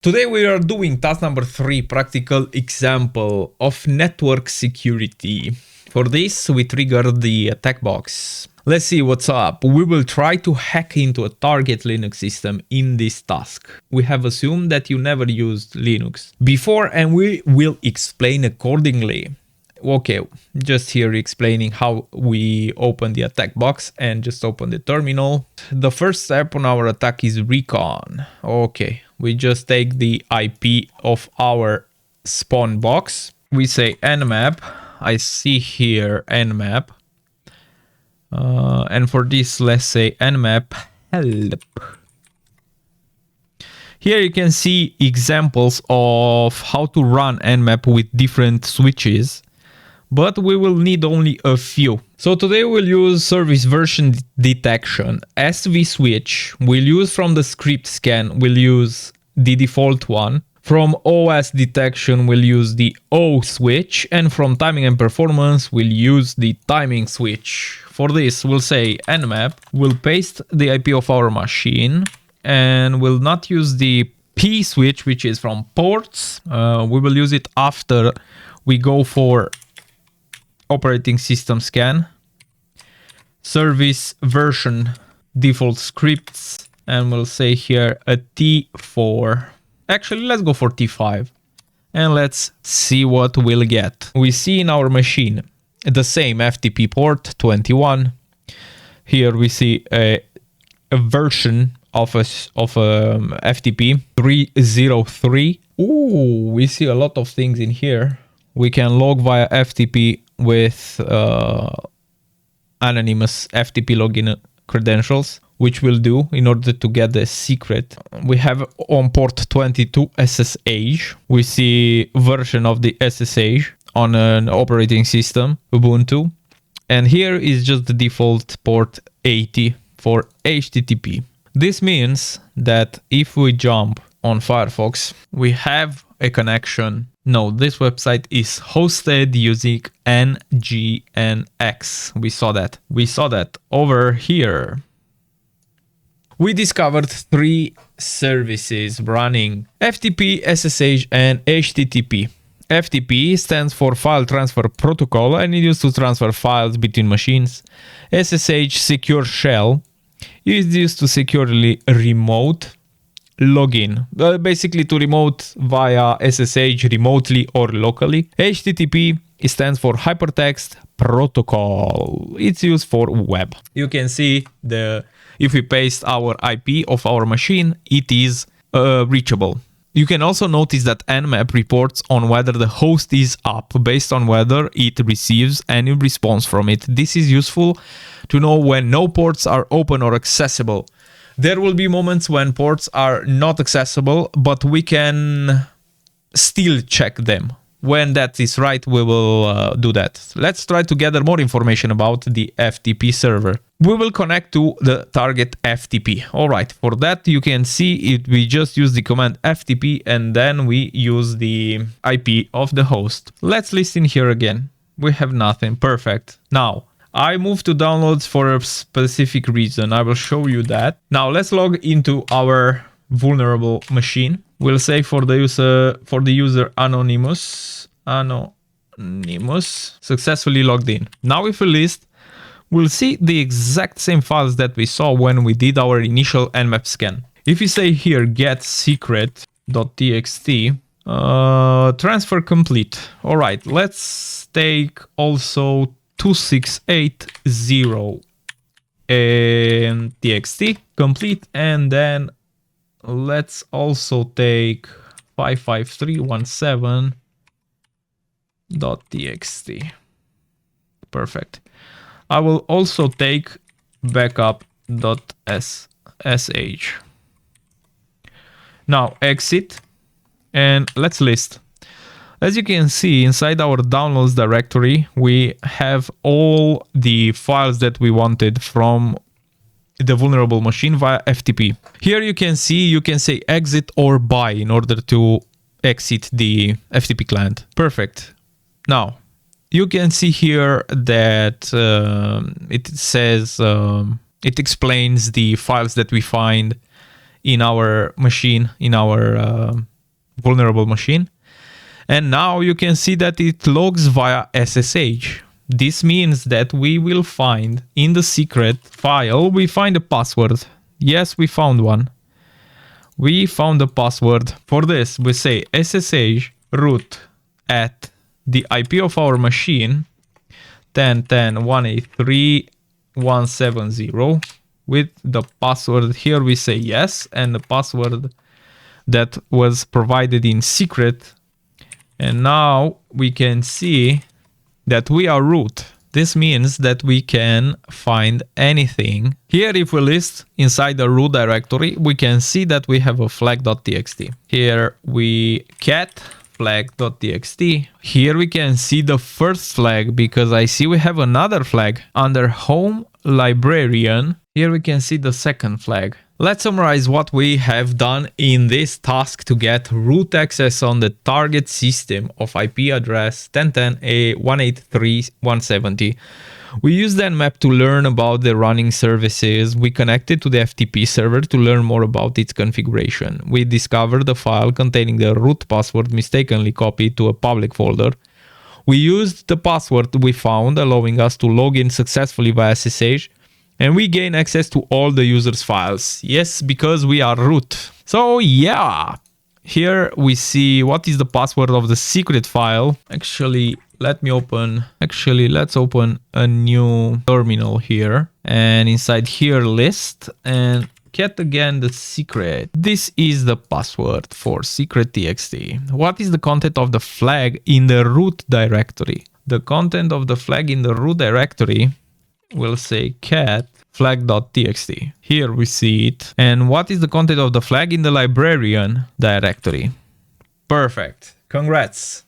Today we are doing task number 3, practical example of network security. For this, we trigger the attack box. Let's see what's up. We will try to hack into a target Linux system in this task. We have assumed that you never used Linux before and we will explain accordingly. Okay, just here explaining how we open the attack box and just open the terminal. The first step on our attack is recon. Okay, we just take the IP of our spawn box. We say nmap. I see here nmap. And for this, let's say nmap help. Here you can see examples of how to run nmap with different switches, but we will need only a few. So today we'll use service version detection. SV switch we'll use from the script scan, we'll use the default one. From OS detection we'll use the O switch, and from timing and performance we'll use the timing switch. For this we'll say nmap, we'll paste the IP of our machine, and we'll not use the P switch, which is from ports. We will use it after we go for operating system scan, service version default scripts, and we'll say here a T4. Actually, let's go for T5 and let's see what we'll get. We see in our machine the same FTP port 21. Here we see a version of a FTP 303. Ooh, we see a lot of things in here. We can log via FTP with anonymous FTP login credentials, which we'll do in order to get the secret. We have on port 22 SSH. We see version of the SSH on an operating system, Ubuntu. And here is just the default port 80 for HTTP. This means that if we jump on Firefox, we have a connection. No, this website is hosted using NGNX. We saw that. We saw that over here. We discovered 3 services running: FTP, SSH, and HTTP. FTP stands for File Transfer Protocol and is used to transfer files between machines. SSH, Secure Shell, is used to securely remote login, basically to remote via SSH remotely or locally. HTTP stands for Hypertext Protocol. It's used for web. You can see if we paste our IP of our machine, it is reachable. You can also notice that nmap reports on whether the host is up based on whether it receives any response from it. This is useful to know when no ports are open or accessible. There will be moments when ports are not accessible, but we can still check them. When that is right, we will do that. Let's try to gather more information about the FTP server. We will connect to the target FTP. All right, for that you can see it. We just use the command FTP and then we use the IP of the host. Let's listen here again. We have nothing. Perfect. Now, I moved to downloads for a specific reason. I will show you that. Now let's log into our vulnerable machine. We'll say for the user anonymous successfully logged in. Now if we list, we'll see the exact same files that we saw when we did our initial nmap scan. If you say here get secret.txt, transfer complete. All right, let's take also 2680 txt complete, and then let's also take 55317.txt. Perfect. I will also take backup.sh. Now exit and let's list. As you can see, inside our downloads directory, we have all the files that we wanted from the vulnerable machine via FTP. Here you can see, you can say exit or buy in order to exit the FTP client. Perfect. Now, you can see here that it says, it explains the files that we find in our machine, in our vulnerable machine. And now you can see that it logs via SSH. This means that we will find in the secret file, we find a password. Yes, we found one. We found the password. For this, we say SSH root at the IP of our machine 10.10.183.170 with the password. Here we say yes, and the password that was provided in secret. And now we can see that we are root. This means that we can find anything. Here, if we list inside the root directory, we can see that we have a flag.txt. Here we cat flag.txt. Here we can see the first flag because I see we have another flag under home librarian. Here we can see the second flag. Let's summarize what we have done in this task to get root access on the target system of IP address 10.10.183.170. We used the nmap to learn about the running services. We connected to the FTP server to learn more about its configuration. We discovered a file containing the root password mistakenly copied to a public folder. We used the password we found, allowing us to log in successfully via SSH. And we gain access to all the user's files. Yes, because we are root. So yeah, here we see what is the password of the secret file. Actually, let's open a new terminal here. And inside here, list and get again the secret. This is the password for secret.txt. What is the content of the flag in the root directory? The content of the flag in the root directory will say cat flag.txt. Here we see it. And what is the content of the flag in the librarian directory? Perfect. Congrats.